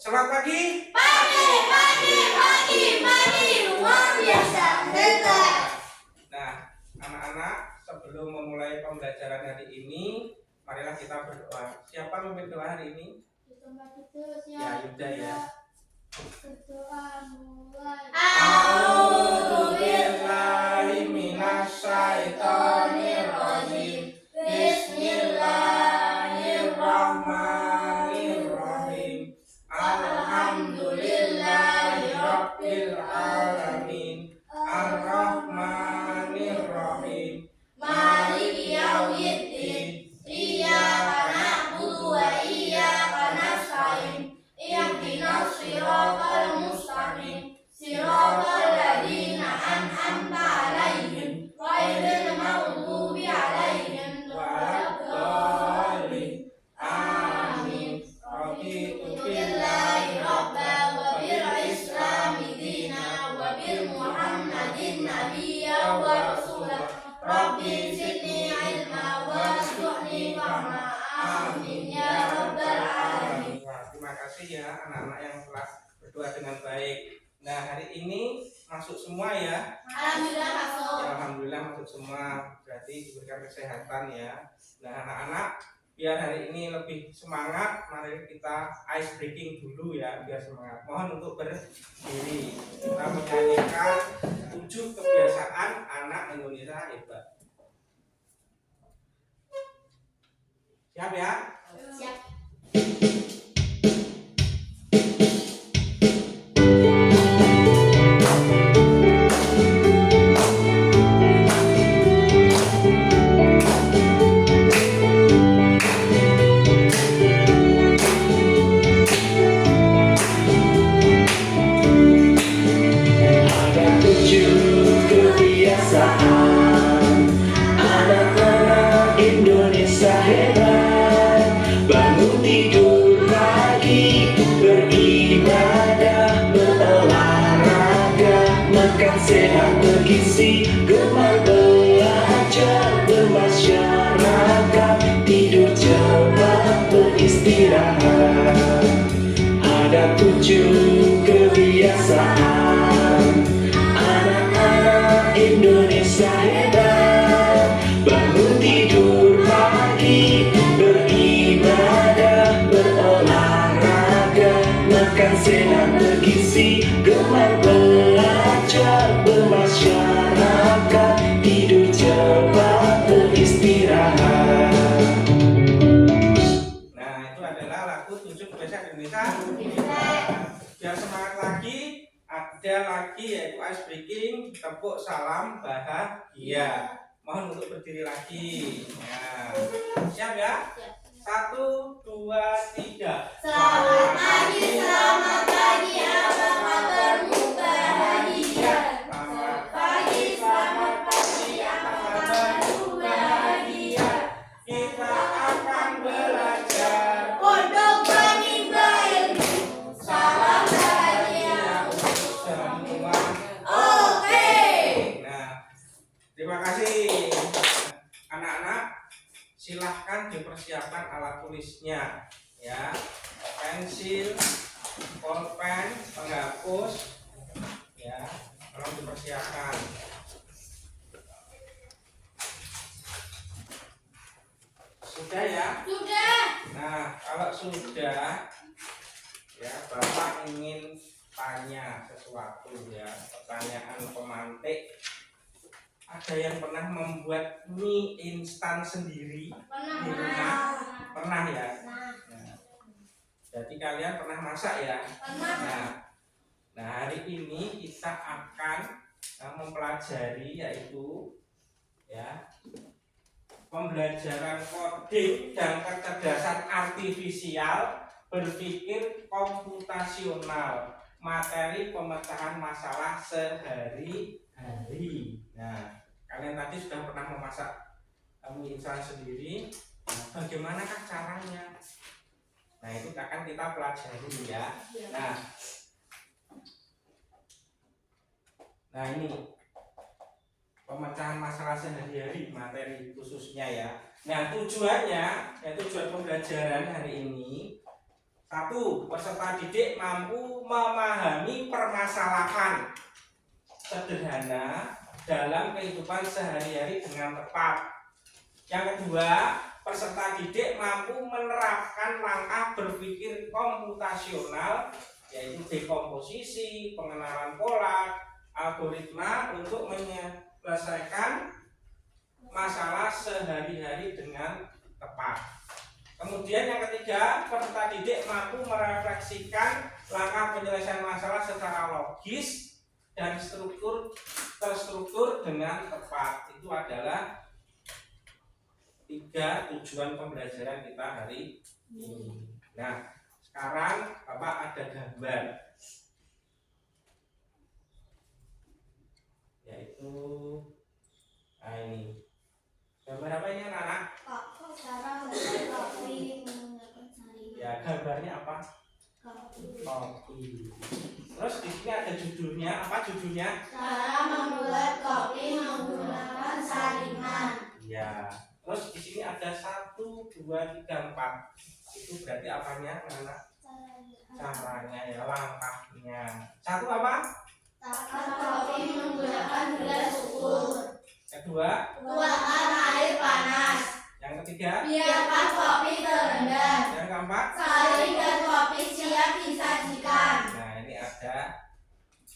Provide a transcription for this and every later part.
Selamat pagi. Pagi, luar biasa, hebat. Nah, anak-anak, sebelum memulai pembelajaran hari ini, marilah kita berdoa. Siapa memimpin doa hari ini? Ya, Yuda ya. Berdoa mulai. A'udzubillahi minasyaitonirrajim. Bismillahirrahmanirrahim. Alhamdulillahirabbil alamin. Ar-Rahmanir-Rahim. Maliki yaumiddin. Iyyaka na'budu wa iyyaka nasta'in. Ihdinas siratal mustaqim. Siratal ladzina an'amta 'alaihim ghairil maghdubi 'alaihim waladdallin. Amin. Raditu billahi rabban wa bil islami dinan wa bil muhammadin nabiyyan wa rasulan. Rabbi zidni ilma warzuqni fahma. Amin ya rabbal alamin. Wah, terima kasih ya anak-anak yang telah berdoa dengan baik. Nah, hari ini masuk semua ya. Alhamdulillah masuk. Ya, alhamdulillah masuk semua. Berarti diberikan kesehatan ya. Nah, anak-anak, biar hari ini lebih semangat, mari kita ice breaking dulu ya, biar semangat. Mohon untuk berdiri. Kita menyanyikan 7 kebiasaan anak Indonesia hebat. Siap ya? Siap. Ada 7 kebiasaan anak-anak Indonesia hebat. Bangun tidur pagi, beribadah, berolahraga, makan sehat bergizi, gemar belajar, bermasyarakat, tidur cepat, beristirahat. Ada 7 kebiasaan anak-anak Indonesia hebat. Bangun tidur pagi, beribadah, berolahraga, makan sehat bergizi, gemar belajar, bermasyarakat, tidur cepat, beristirahat. Nah, itu adalah lagu 7 kebiasaan Indonesia. Biar semangat lagi, ada lagi yaitu ice breaking, tepuk salam bahagia. Mohon untuk berdiri lagi. Nah, siap ya? 1, 2, 3. Selamat pagi, apa kabarmu bahagia? Selamat Pagi, apa kabarmu bahagia? Kita akan belajar. Pondok menimba ilmu, salam bahagia untuk Semua. Oke. Nah, terima kasih. Anak-anak, silahkan dipersiapkan alat tulisnya ya. Pensil, pulpen, penghapus ya. Tolong dipersiapkan. Sudah ya? Sudah. Nah, kalau sudah ya, Bapak ingin tanya sesuatu ya, pertanyaan pemantik. Ada yang pernah membuat mie instan sendiri di rumah? Pernah ya? Nah, jadi kalian pernah masak ya? Nah, hari ini kita akan mempelajari yaitu ya pembelajaran coding dan kecerdasan artifisial berpikir komputasional, materi pemecahan masalah sehari-hari. Nah, kalian tadi sudah pernah memasak mie instan sendiri. Nah, bagaimanakah caranya? Nah, itu akan kita pelajari ya. Nah ini pemecahan masalah sehari-hari, materi khususnya ya. Nah tujuannya, ya tujuan pembelajaran hari ini, Satu, peserta didik mampu memahami permasalahan sederhana dalam kehidupan sehari-hari dengan tepat. Yang kedua, peserta didik mampu menerapkan langkah berpikir komputasional, yaitu dekomposisi, pengenalan pola, algoritma untuk menyelesaikan masalah sehari-hari dengan tepat. Kemudian yang ketiga, peserta didik mampu merefleksikan langkah penyelesaian masalah secara logis dan terstruktur dengan tepat. Itu adalah 3 tujuan pembelajaran kita hari ini. Nah, sekarang Bapak ada gambar, yaitu ini gambar apa ini anak-anak? Cara membuat kopi menggunakan saringan. Ya, gambarnya apa? Kopi. Terus di sini ada judulnya, apa judulnya? Cara membuat kopi menggunakan saringan. Ya. Terus di sini ada 1, 2, 3, 4. Itu berarti apanya, anak? Caranya ya, langkahnya. 1 apa? Takar kopi menggunakan gelas ukur. Kedua? Tuangkan air panas. Yang ketiga? Biarkan kopi terendam. Yang keempat? Saring dan kopi siap disajikan. Nah, ini ada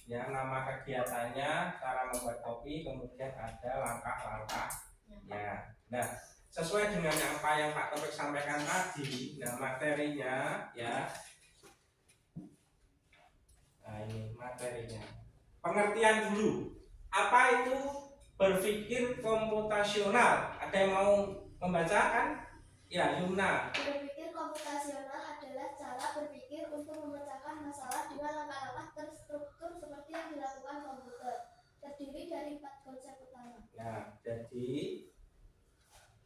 ya nama kegiatannya, cara membuat kopi, kemudian ada langkah-langkahnya. Nah, sesuai dengan apa yang Pak Topik sampaikan tadi, nah materinya ya. Nah, ini materinya. Pengertian dulu. Apa itu berpikir komputasional? Ada yang mau membacakan? Ya, Yumna. Berpikir komputasional adalah cara berpikir untuk memecahkan masalah dengan langkah-langkah terstruktur seperti yang dilakukan komputer. Terdiri dari 4 konsep utama. Nah, jadi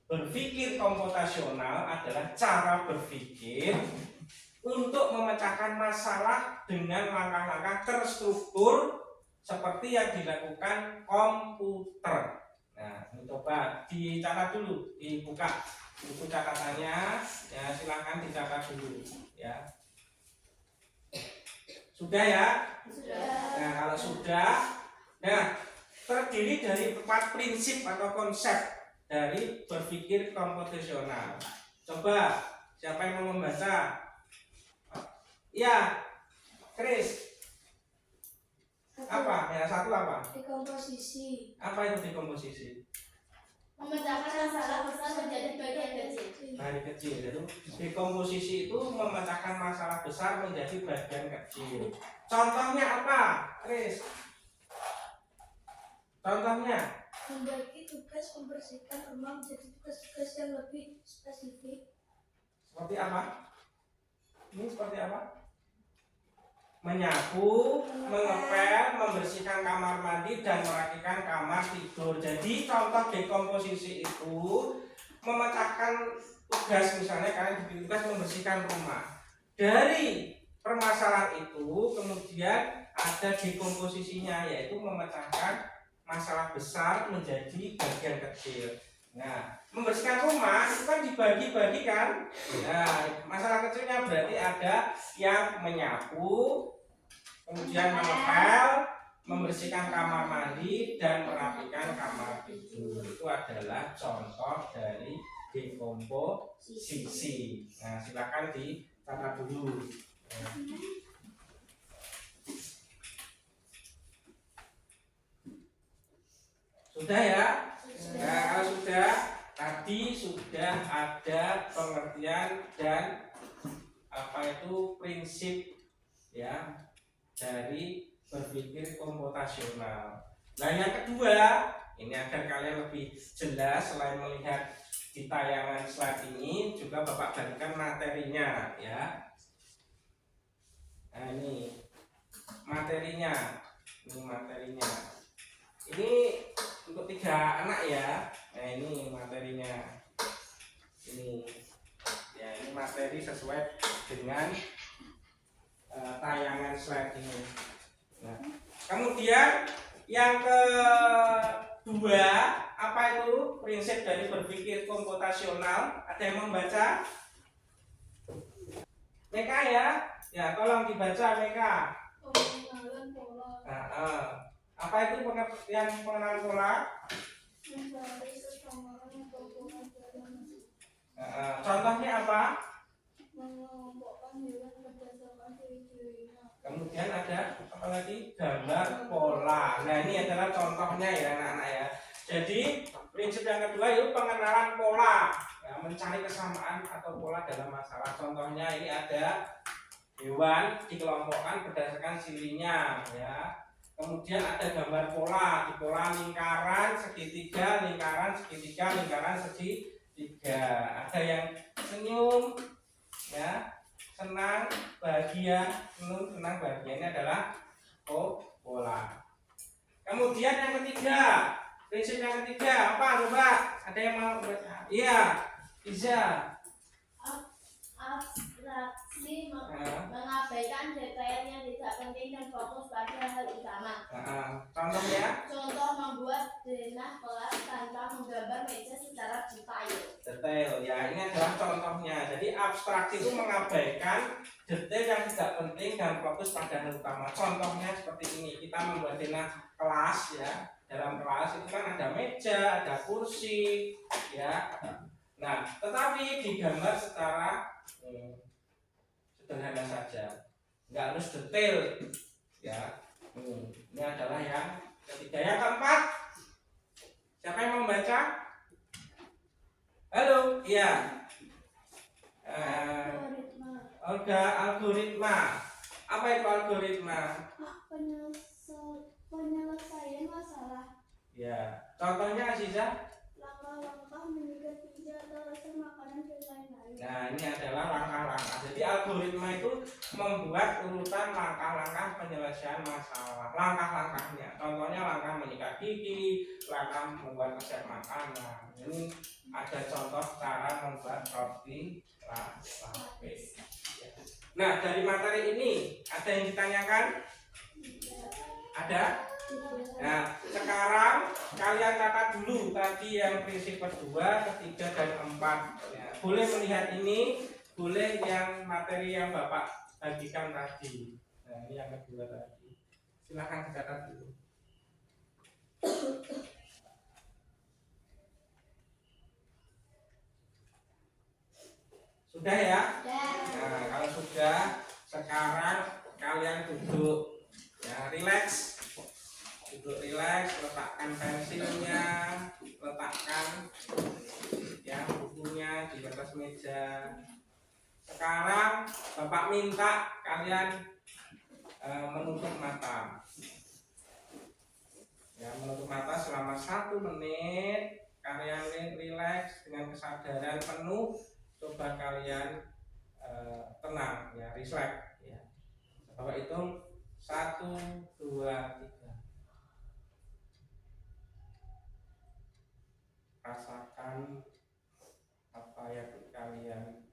berpikir komputasional adalah cara berpikir untuk memecahkan masalah dengan langkah-langkah terstruktur seperti yang dilakukan komputer. Nah, coba dicatat dulu, dibuka buku catatannya, ya silahkan dicatat dulu, ya. Sudah ya? Sudah. Nah, kalau sudah, nah terdiri dari 4 prinsip atau konsep dari berpikir komputasional. Coba siapa yang mau membaca? Ya, Chris. Apa? Ya, 1 apa? Dekomposisi. Apa itu dekomposisi? Memecahkan masalah besar menjadi bagian kecil. Bagian kecil. Jadi dekomposisi itu memecahkan masalah besar menjadi bagian kecil. Contohnya apa, Chris? Contohnya? Membagi tugas membersihkan rumah menjadi tugas-tugas yang lebih spesifik. Seperti apa? Ini seperti apa? Menyapu, mengepel, membersihkan kamar mandi, dan merapikan kamar tidur. Jadi contoh dekomposisi itu memecahkan tugas, misalnya kalian diberi tugas membersihkan rumah. Dari permasalahan itu kemudian ada dekomposisinya, yaitu memecahkan masalah besar menjadi bagian kecil. Nah, membersihkan rumah itu kan dibagi-bagi kan. Nah, masalah kecilnya berarti ada yang menyapu, kemudian mengepel, membersihkan kamar mandi, dan merapikan kamar tidur. Itu adalah contoh dari dekomposisi. Nah, silakan dicatat dulu. Sudah ya? Nah, kalau sudah, tadi sudah ada pengertian dan apa itu prinsip ya dari berpikir komputasional. Nah, yang kedua, ini agar kalian lebih jelas selain melihat di tayangan slide ini, juga Bapak bagikan materinya ya. Nah, ini materinya. Ini materinya. Ini untuk 3 anak ya. Nah, ini materinya. Ini ya, ini materi sesuai dengan tayangan slide ini. Nah, kemudian yang kedua, apa itu prinsip dari berpikir komputasional? Ada yang membaca? Meka ya. Ya, tolong dibaca Meka. Pengenalan pola. Apa itu pengertian pengenalan pola? Mencari kesamaan hubungan dalam Contohnya apa? mengelompokkan hewan berdasarkan ciri-cirinya. Kemudian ada apa lagi? Gambar pola. Nah, ini adalah contohnya ya anak-anak ya. Jadi prinsip yang kedua itu pengenalan pola, ya, mencari kesamaan atau pola dalam masalah. Contohnya ini ada hewan dikelompokkan berdasarkan cirinya, ya. Kemudian ada gambar pola, di pola lingkaran segitiga, lingkaran segitiga, lingkaran segitiga. Ada yang senyum, ya, senang, bahagia, senang, bahagia. Ini adalah pola. Kemudian yang ketiga, prinsip yang ketiga apa coba? Ada yang mau baca? Iya, Iza. Abstraksi mengabaikan detail yang tidak penting dan fokus pada hal utama. Contohnya? Contoh membuat denah kelas tanpa menggambar meja secara detail. Ya, ini adalah contohnya. Jadi abstraksi itu mengabaikan detail yang tidak penting dan fokus pada hal utama. Contohnya seperti ini. Kita membuat denah kelas, ya. Dalam kelas itu kan ada meja, ada kursi, ya. Nah, tetapi digambar secara sederhana saja, nggak harus detail, ya. Ini adalah yang ketiga. Yang keempat, siapa yang mau membaca? Halo, iya. Algoritma. Apa itu algoritma? Penyelesaian masalah. Ya, contohnya Aziza. Langkah-langkah menjaga pizza atau rasa makanan dan lain-lain. Nah, ini adalah langkah-langkah. Jadi algoritma itu membuat urutan langkah-langkah penyelesaian masalah. Langkah-langkahnya. Contohnya langkah menyikat gigi, langkah membuat resep makanan. Ini ada contoh cara membuat roti lapis. Nah, dari materi ini ada yang ditanyakan? Ada? Nah, sekarang kalian catat dulu tadi yang prinsip kedua, ketiga, dan keempat. Ya, boleh melihat ini, boleh yang materi yang Bapak bagikan tadi. Nah, ini yang kedua tadi. Silahkan dicatat dulu. Sudah ya? Nah, kalau sudah, sekarang kalian duduk, ya, rileks. Duduk rileks, letakkan pensilnya, letakkan ya bukunya di atas meja. Sekarang Bapak minta kalian menutup mata. Ya, menutup mata selama 1 menit. Kalian rileks dengan kesadaran penuh. Coba kalian tenang, ya, relax, ya. Bapak hitung 1, 2, 3. Rasakan apa yang kalian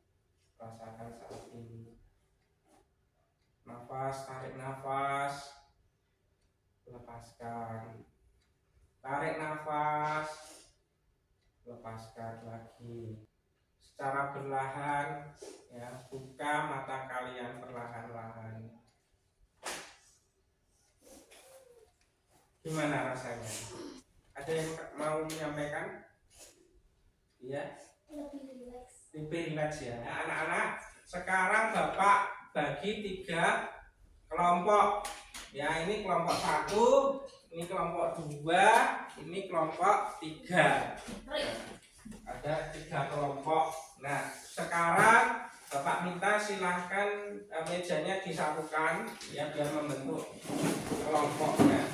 rasakan saat ini. Nafas, tarik nafas, lepaskan. Tarik nafas, lepaskan lagi. Secara perlahan, ya, buka mata kalian perlahan-lahan. Gimana rasanya? Ada yang mau menyampaikan? Iya. Lebih rileks ya. Nah, anak-anak, sekarang Bapak bagi 3 kelompok. Ya, ini kelompok 1, ini kelompok 2, ini kelompok 3. Ada 3 kelompok. Nah, sekarang Bapak minta silahkan mejanya disatukan, ya, biar membentuk kelompoknya.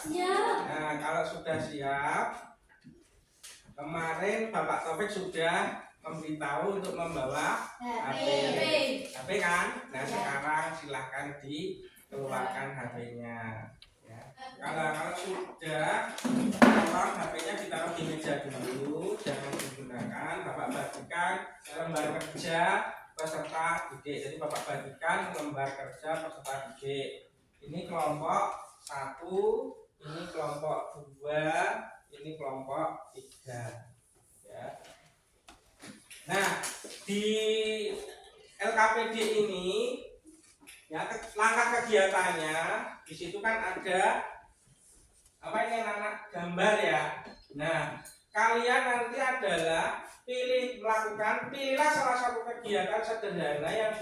Nah, kalau sudah siap, kemarin Bapak Taufik sudah memberitahu untuk membawa HP kan? Nah, sekarang silahkan dikeluarkan HP-nya. Ya. Kalau sudah, tolong HP-nya ditaruh di meja dulu, jangan digunakan. Bapak bagikan lembar kerja peserta didik. Jadi Bapak bagikan lembar kerja peserta didik. Ini kelompok 1, ini kelompok 2, ini kelompok 3. Ya. Nah, di LKPD ini ya langkah kegiatannya di situ kan ada apa ini anak gambar ya. Nah, kalian nanti adalah pilihlah salah satu kegiatan sederhana yang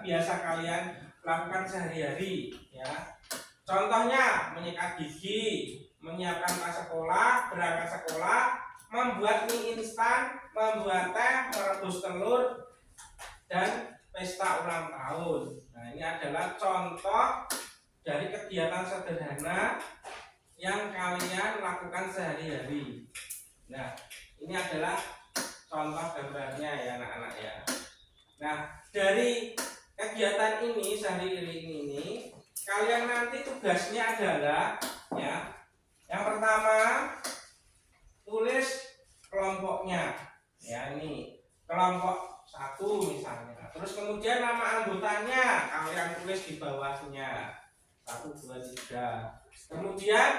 biasa kalian lakukan sehari-hari ya. Contohnya menyikat gigi, menyiapkan tas sekolah, berangkat sekolah, membuat mie instan, membuat teh, merebus telur, dan pesta ulang tahun. Nah, ini adalah contoh dari kegiatan sederhana yang kalian lakukan sehari-hari. Nah, ini adalah contoh gambarnya ya anak-anak ya. Nah, dari kegiatan ini sehari-hari ini kalian nanti tugasnya adalah ya, yang pertama tulis kelompoknya ya, ini kelompok 1 misalnya. Terus kemudian nama anggotanya kalian tulis di bawahnya 1, 2, 3. Kemudian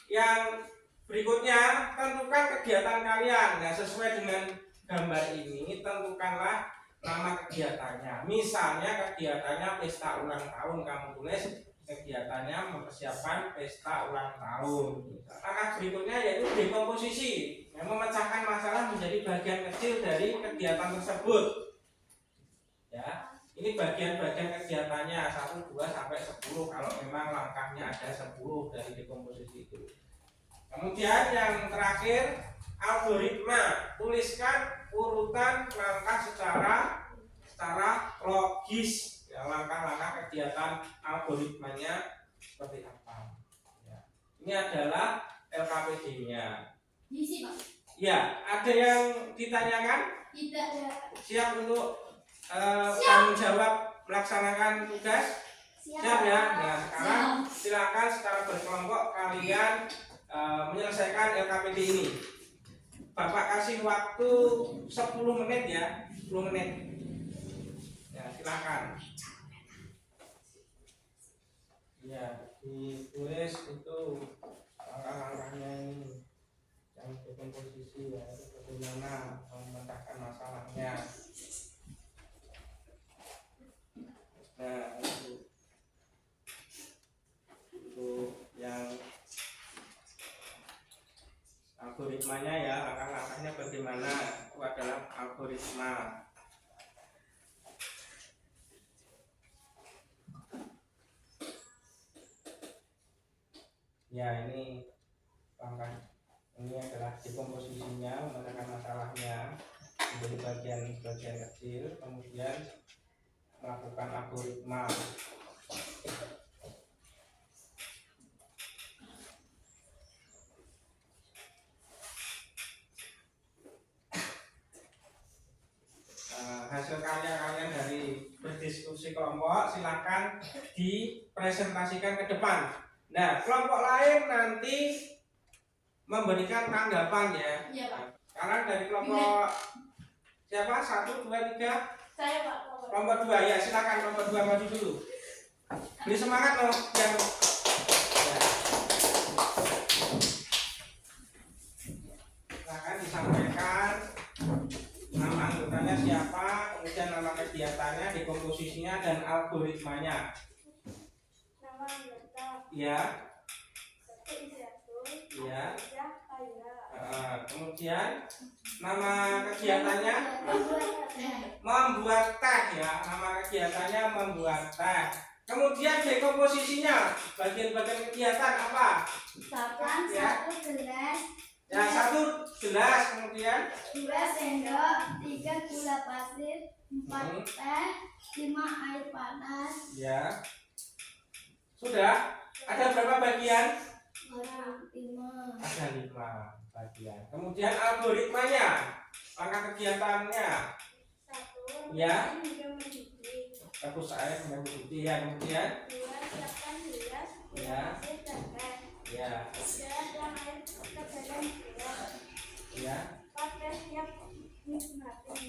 yang berikutnya tentukan kegiatan kalian. Nah, sesuai dengan gambar ini tentukanlah nama kegiatannya. Misalnya kegiatannya pesta ulang tahun, kamu tulis kegiatannya mempersiapkan pesta ulang tahun. Langkah berikutnya yaitu dekomposisi, yang memecahkan masalah menjadi bagian kecil dari kegiatan tersebut. Ya, ini bagian-bagian kegiatannya 1, 2 sampai 10 kalau memang langkahnya ada 10 dari dekomposisi itu. Kemudian yang terakhir algoritma, tuliskan urutan langkah secara logis. Ya, langkah-langkah kegiatan algoritmanya seperti apa. Ya. Ini adalah LKPD-nya. Ya, ada yang ditanyakan? Tidak ada. Siap untuk tanggung jawab melaksanakan tugas? Siap ya. Nah, sekarang silakan secara berkelompok kalian menyelesaikan LKPD ini. Bapak kasih waktu 10 menit ya, 10 menit. Ya, silakan. Ya, ditulis itu langkah-langkahnya ini, yang dekomposisi ya, itu bagaimana memecahkan masalahnya. Nah, itu yang algoritmanya ya, langkah-langkahnya bagaimana, itu adalah algoritma. Ya, ini langkah ini adalah dekomposisinya, memecahkan masalahnya menjadi bagian-bagian kecil, kemudian melakukan algoritma. Hasil karya kalian dari berdiskusi kelompok silakan dipresentasikan ke depan. Nah, kelompok lain nanti memberikan tanggapan ya. Iya, Pak. Sekarang dari kelompok siapa? 1, 2, 3. Saya, Pak. Kelompok 2 ya, silakan kelompok 2 maju dulu. Beri semangat loh yang ya. Silakan disampaikan nama anggotanya siapa, kemudian nama kegiatannya, dekomposisinya dan algoritmanya. Nama anggota. Ya. Ya. Kemudian nama kegiatannya membuat teh ya, nama kegiatannya membuat teh. Kemudian dekomposisinya, bagian-bagian kegiatan apa? Misalkan Ya. 1 gelas. Ya, 1 gelas, kemudian 2 sendok, 3 gula pasir, 4 teh, 5 air panas. ya. Sudah? Ada berapa bagian? Ada 5 bagian. Kemudian algoritmanya, langkah kegiatannya. Ya. Rebus air sampai mendidih ya. Kemudian. Ya. Ya. Ya.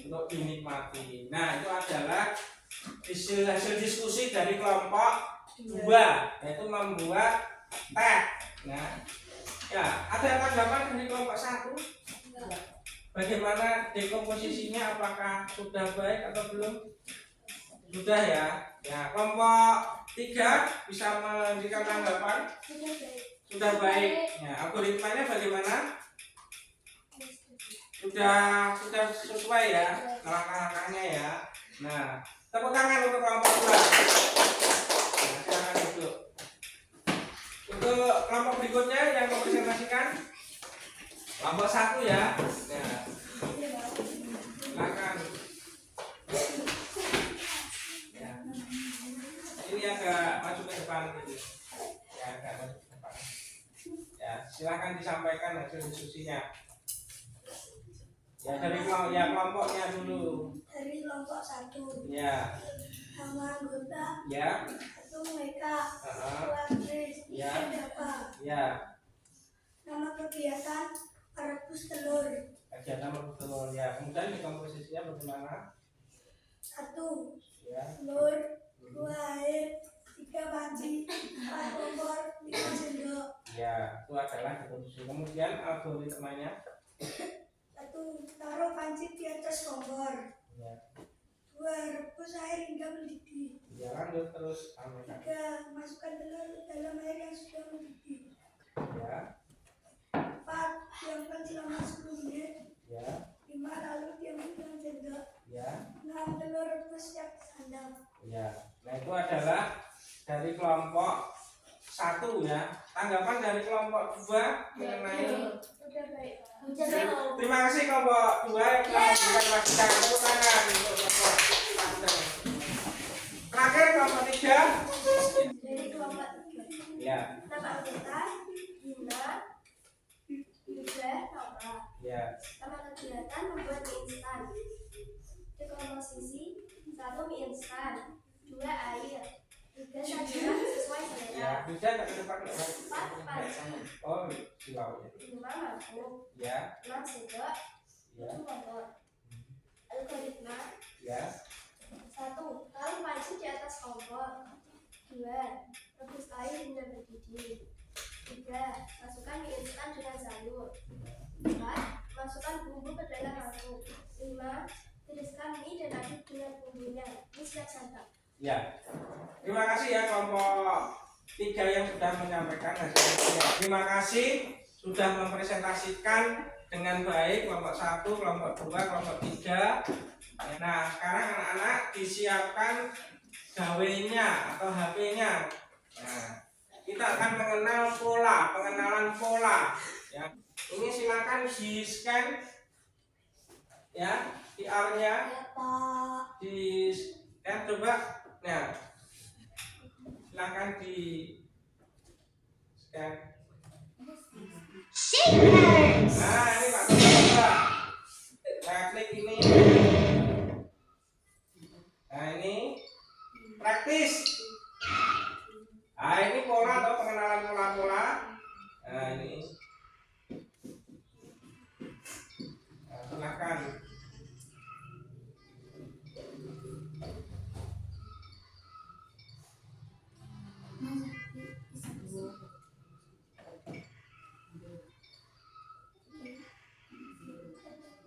Untuk dinikmati. Nah, itu adalah hasil diskusi dari kelompok 2, yaitu membuat teh. Nah, ya, ada tanggapan dari kelompok 1? Bagaimana dekomposisinya? Apakah sudah baik atau belum? Sudah ya. Ya, kelompok 3 bisa memberikan tanggapan? Sudah baik. Ya, algoritmanya bagaimana? Sudah sesuai ya langkah-langkahnya ya. Nah, tepuk tangan untuk kelompok 2. Nah, silakan duduk. Untuk kelompok berikutnya yang mempresentasikan kelompok 1 ya. Nah, silakan. Ya. Ini agak maju ke depan gitu. Ya, agak maju ke depan. Ya, silakan disampaikan hasil diskusinya. Ya, dari kelompoknya dulu. Dari kelompok 1. Ya. Nama anggota. Ya. Itu mereka. Andres. Ya. Siapa? Ya. Nama kegiatan merebus telur. Kegiatan merebus telur ya. Kemudian komposisinya bagaimana? 1. Ya. Telur. 2 air. 3 panci. 4 kompor. 5 sendok. Ya, itu adalah komposisi. Kemudian algoritmanya. 1. Taruh panci di atas kompor. Ya. 2. Rebus air hingga mendidih. Ya, lanjut terus. 3. Masukkan telur ke dalam air yang sudah mendidih. Ya. 4. Diamkan selama 10 menit. Ya. 5. Lalu diamkan dengan sendok. Ya. 6. Telur rebus siap disantap. Ya. Nah, itu adalah dari kelompok 1 ya. Tanggapan dari kelompok 2 mengenai. Sudah baik. Terima kasih kelompok 2 yang telah memberikan masukan. Tepuk tangan untuk kelompok 1. Terakhir kelompok 3. Dari kelompok 3. Ya. Nama anggota Gina, Yuda, Nova. Ya. Nama kegiatan membuat mie instan. Dekomposisi 1. Mie instan. 2. Air. 3. Sajian sesuai selera. Ya, bisa enggak ke depan? 4. Panci. Oh, silau ya. 5. Mangkuk. Ya. 6. Sendok. Ya. 7. Kompor. Algoritma. Ya. 1. Taruh panci di atas kompor. 2. Rebus air hingga mendidih. 3. Masukkan mie instan dengan sayur. 4. Masukkan bumbu ke dalam mangkuk. 5. Tiriskan mie dan aduk dengan bumbunya. Mie siap santap. Ya. Terima kasih ya kelompok 3 yang sudah menyampaikan hasilnya. Terima kasih sudah mempresentasikan dengan baik kelompok 1, kelompok 2, kelompok 3. Nah, sekarang anak-anak disiapkan gawainya atau HP-nya. Nah, kita akan pengenalan pola ya. Ini silakan di-scan ya, QR-nya. Pak. Di-scan coba. Nah, silakan di-scan. Nah, ini Pak coba. Saya klik ini. Nah, ini praktis. Nah, ini pola atau pengenalan pola-pola. Nah, ini. Nah, silakan.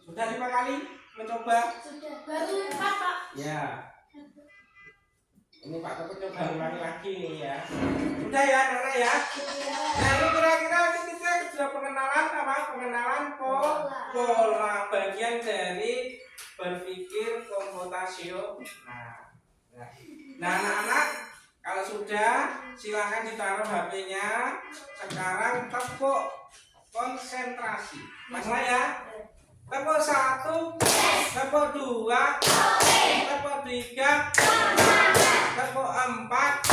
Sudah 5 kali mencoba? Sudah. Baru 4, Pak. Ya. Ini Pak Toto coba ulangi lagi nih ya. Sudah ya, Nana ya. Nah, ini kira-kira kita sudah pengenalan pola bagian dari berpikir komputasional. Nah, anak-anak kalau sudah silakan ditaruh HP-nya. Sekarang tepuk konsentrasi. Masalah ya. Tepuk 1, tepuk 2, tepuk 3, tepuk 4,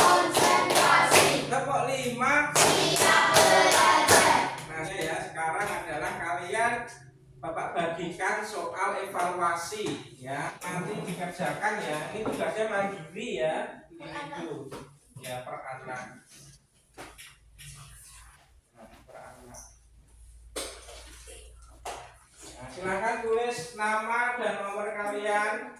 tepuk 5, kalian Bapak bagikan soal evaluasi ya. Nanti dikerjakan ya. Ini tugasnya mandiri ya. Individu ya, per anak. Nah, per anak. Nah, silakan tulis nama dan nomor kalian.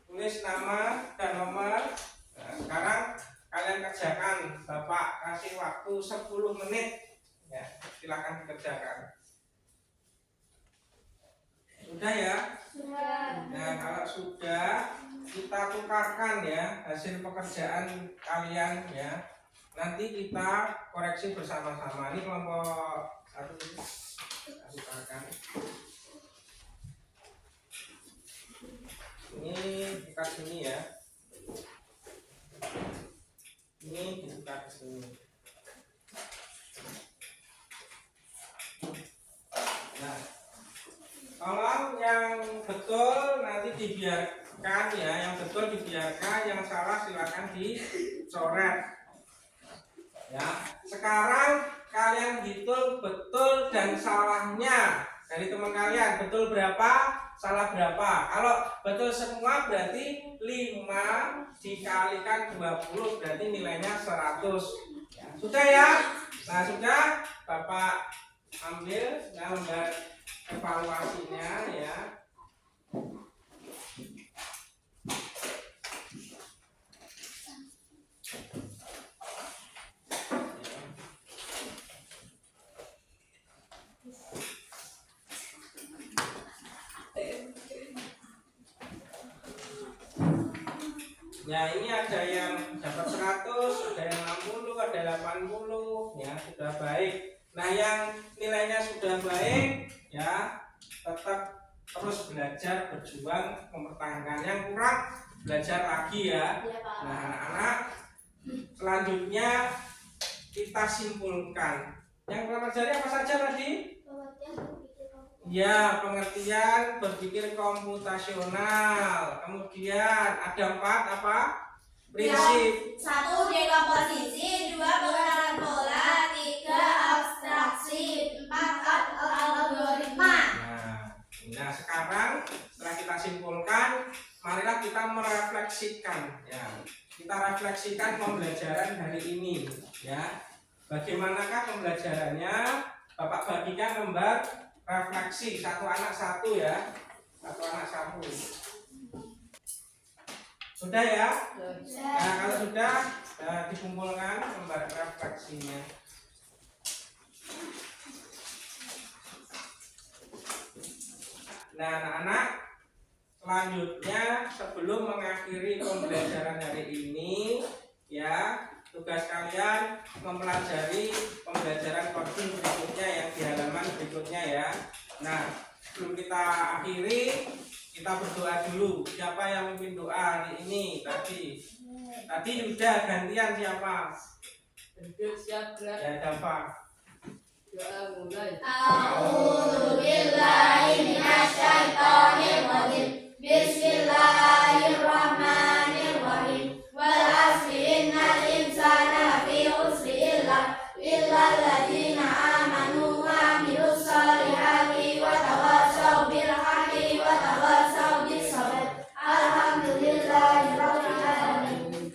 Tulis nama dan nomor. Nah, sekarang kalian kerjakan. Bapak kasih waktu 10 menit ya, silakan dikerjakan. Sudah ya? Sudah. Nah, kalau sudah, kita tukarkan ya hasil pekerjaan kalian ya. Nanti kita koreksi bersama-sama. Ini kelompok 1 kita tukarkan. Ini buka sini ya. Ini dibuka ke sini. Nah, kalau yang betul nanti dibiarkan ya, yang betul dibiarkan, yang salah silakan dicoret. Ya, sekarang kalian hitung betul dan salahnya dari teman kalian, betul berapa, salah berapa. Kalau betul semua berarti 5 dikalikan 20 berarti nilainya 100. Ya, sudah ya? Nah, sudah, Bapak ambil gambar evaluasinya ya. Ya, ini ada yang dapat 100, ada yang 60, ada 80 ya, sudah baik. Nah, yang nilainya sudah baik ya, tetap terus belajar, berjuang, mempertahankan. Yang kurang belajar lagi ya. Nah, anak-anak, selanjutnya kita simpulkan. Yang kita pelajari apa saja tadi? Ya, pengertian berpikir komputasional. Kemudian ada 4 apa? Prinsip. 1. Dekomposisi, 2. Pengenalan pola, 3. Abstraksi, 4. Algoritma. Nah, sekarang setelah kita simpulkan, marilah kita merefleksikan ya. Kita refleksikan pembelajaran hari ini ya. Bagaimanakah pembelajarannya? Bapak bagikan lembar refleksi, 1 anak 1 ya. 1 anak 1. Sudah ya? Nah, kalau sudah dikumpulkan lembar refleksinya. Nah, anak-anak, selanjutnya sebelum mengakhiri pembelajaran hari ini ya, tugas kalian mempelajari pembelajaran coding berikutnya yang di halaman berikutnya ya. Nah, sebelum kita akhiri, kita berdoa dulu. Siapa yang memimpin doa hari ini tadi? Tadi udah gantian siapa? Ya, Dafa. Doa mulai. A'udzubillahi minasyaitonirrajim. Bismillahirrahmanirrahim. Wal 'asri innal insana lafi khusr illa alladziina aamanu wa 'amilus shalihati wa tawassaw bil haqqi wa tawassaw bis sabr. Alhamdulillahirabbil alamin.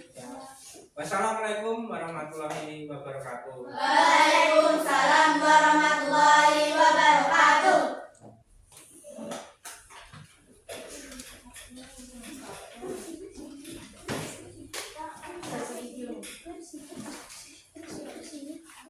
Wassalamualaikum warahmatullahi wabarakatuh.